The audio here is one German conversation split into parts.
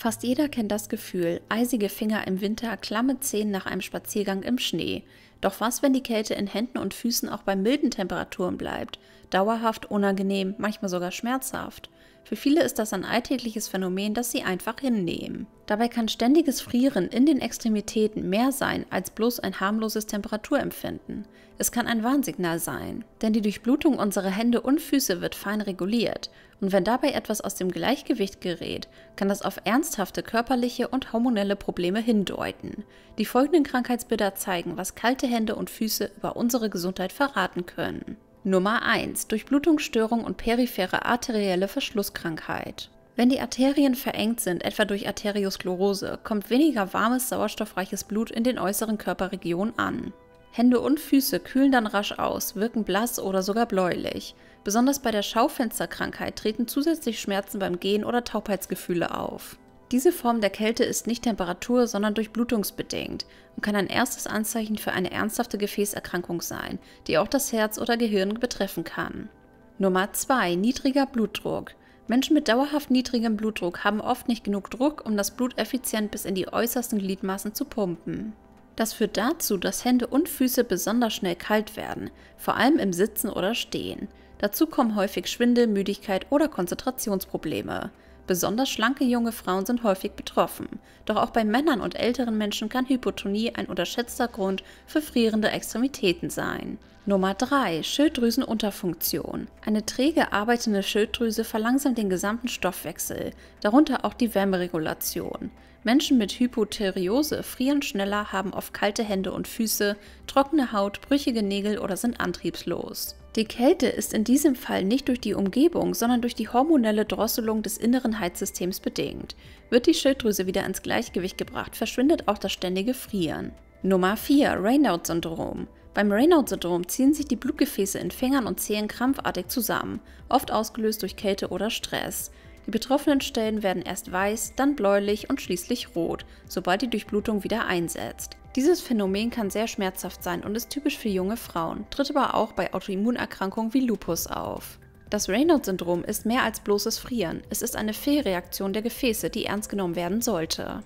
Fast jeder kennt das Gefühl, eisige Finger im Winter, klamme Zehen nach einem Spaziergang im Schnee. Doch was, wenn die Kälte in Händen und Füßen auch bei milden Temperaturen bleibt? Dauerhaft, unangenehm, manchmal sogar schmerzhaft. Für viele ist das ein alltägliches Phänomen, das sie einfach hinnehmen. Dabei kann ständiges Frieren in den Extremitäten mehr sein als bloß ein harmloses Temperaturempfinden. Es kann ein Warnsignal sein, denn die Durchblutung unserer Hände und Füße wird fein reguliert. Und wenn dabei etwas aus dem Gleichgewicht gerät, kann das auf ernsthafte körperliche und hormonelle Probleme hindeuten. Die folgenden Krankheitsbilder zeigen, was kalte Hände und Füße über unsere Gesundheit verraten können. Nummer 1. Durchblutungsstörung und periphere arterielle Verschlusskrankheit. Wenn die Arterien verengt sind, etwa durch Arteriosklerose, kommt weniger warmes, sauerstoffreiches Blut in den äußeren Körperregionen an. Hände und Füße kühlen dann rasch aus, wirken blass oder sogar bläulich. Besonders bei der Schaufensterkrankheit treten zusätzlich Schmerzen beim Gehen oder Taubheitsgefühle auf. Diese Form der Kälte ist nicht temperatur-, sondern durchblutungsbedingt und kann ein erstes Anzeichen für eine ernsthafte Gefäßerkrankung sein, die auch das Herz oder Gehirn betreffen kann. Nummer 2. Niedriger Blutdruck. Menschen mit dauerhaft niedrigem Blutdruck haben oft nicht genug Druck, um das Blut effizient bis in die äußersten Gliedmaßen zu pumpen. Das führt dazu, dass Hände und Füße besonders schnell kalt werden, vor allem im Sitzen oder Stehen. Dazu kommen häufig Schwindel, Müdigkeit oder Konzentrationsprobleme. Besonders schlanke junge Frauen sind häufig betroffen. Doch auch bei Männern und älteren Menschen kann Hypotonie ein unterschätzter Grund für frierende Extremitäten sein. Nummer 3. Schilddrüsenunterfunktion. Eine träge arbeitende Schilddrüse verlangsamt den gesamten Stoffwechsel, darunter auch die Wärmeregulation. Menschen mit Hypothyreose frieren schneller, haben oft kalte Hände und Füße, trockene Haut, brüchige Nägel oder sind antriebslos. Die Kälte ist in diesem Fall nicht durch die Umgebung, sondern durch die hormonelle Drosselung des inneren Heizsystems bedingt. Wird die Schilddrüse wieder ins Gleichgewicht gebracht, verschwindet auch das ständige Frieren. Nummer 4. Raynaud-Syndrom. Beim Raynaud-Syndrom ziehen sich die Blutgefäße in Fingern und Zehen krampfartig zusammen, oft ausgelöst durch Kälte oder Stress. Die betroffenen Stellen werden erst weiß, dann bläulich und schließlich rot, sobald die Durchblutung wieder einsetzt. Dieses Phänomen kann sehr schmerzhaft sein und ist typisch für junge Frauen, tritt aber auch bei Autoimmunerkrankungen wie Lupus auf. Das Raynaud-Syndrom ist mehr als bloßes Frieren, es ist eine Fehlreaktion der Gefäße, die ernst genommen werden sollte.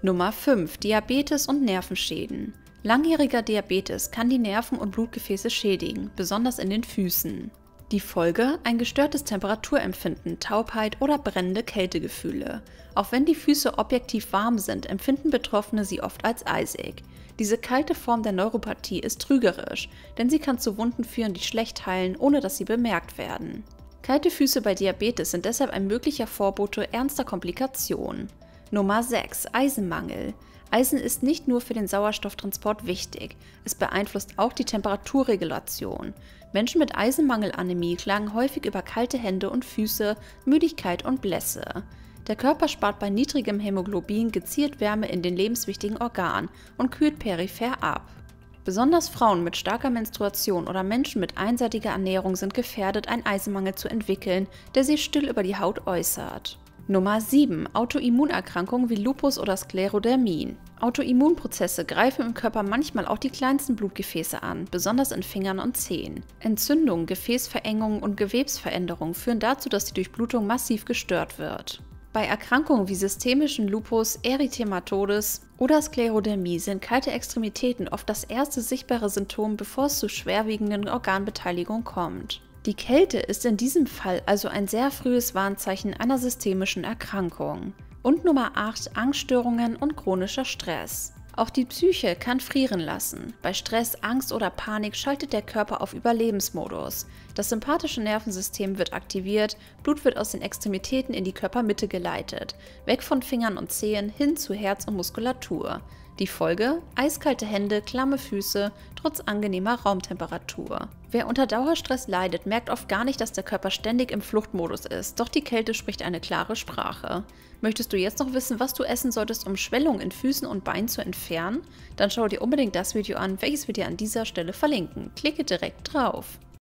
Nummer 5. Diabetes und Nervenschäden. Langjähriger Diabetes kann die Nerven und Blutgefäße schädigen, besonders in den Füßen. Die Folge? Ein gestörtes Temperaturempfinden, Taubheit oder brennende Kältegefühle. Auch wenn die Füße objektiv warm sind, empfinden Betroffene sie oft als eisig. Diese kalte Form der Neuropathie ist trügerisch, denn sie kann zu Wunden führen, die schlecht heilen, ohne dass sie bemerkt werden. Kalte Füße bei Diabetes sind deshalb ein möglicher Vorbote ernster Komplikationen. Nummer 6. Eisenmangel. Eisen ist nicht nur für den Sauerstofftransport wichtig, es beeinflusst auch die Temperaturregulation. Menschen mit Eisenmangelanämie klagen häufig über kalte Hände und Füße, Müdigkeit und Blässe. Der Körper spart bei niedrigem Hämoglobin gezielt Wärme in den lebenswichtigen Organen und kühlt peripher ab. Besonders Frauen mit starker Menstruation oder Menschen mit einseitiger Ernährung sind gefährdet, einen Eisenmangel zu entwickeln, der sich still über die Haut äußert. Nummer 7. Autoimmunerkrankungen wie Lupus oder Sklerodermie. Autoimmunprozesse greifen im Körper manchmal auch die kleinsten Blutgefäße an, besonders in Fingern und Zehen. Entzündungen, Gefäßverengungen und Gewebsveränderungen führen dazu, dass die Durchblutung massiv gestört wird. Bei Erkrankungen wie systemischen Lupus, Erythematodes oder Sklerodermie sind kalte Extremitäten oft das erste sichtbare Symptom, bevor es zu schwerwiegenden Organbeteiligungen kommt. Die Kälte ist in diesem Fall also ein sehr frühes Warnzeichen einer systemischen Erkrankung. Und Nummer 8. Angststörungen und chronischer Stress. Auch die Psyche kann frieren lassen. Bei Stress, Angst oder Panik schaltet der Körper auf Überlebensmodus. Das sympathische Nervensystem wird aktiviert, Blut wird aus den Extremitäten in die Körpermitte geleitet, weg von Fingern und Zehen hin zu Herz und Muskulatur. Die Folge? Eiskalte Hände, klamme Füße, trotz angenehmer Raumtemperatur. Wer unter Dauerstress leidet, merkt oft gar nicht, dass der Körper ständig im Fluchtmodus ist, doch die Kälte spricht eine klare Sprache. Möchtest du jetzt noch wissen, was du essen solltest, um Schwellungen in Füßen und Beinen zu entfernen? Dann schau dir unbedingt das Video an, welches wir dir an dieser Stelle verlinken. Klicke direkt drauf.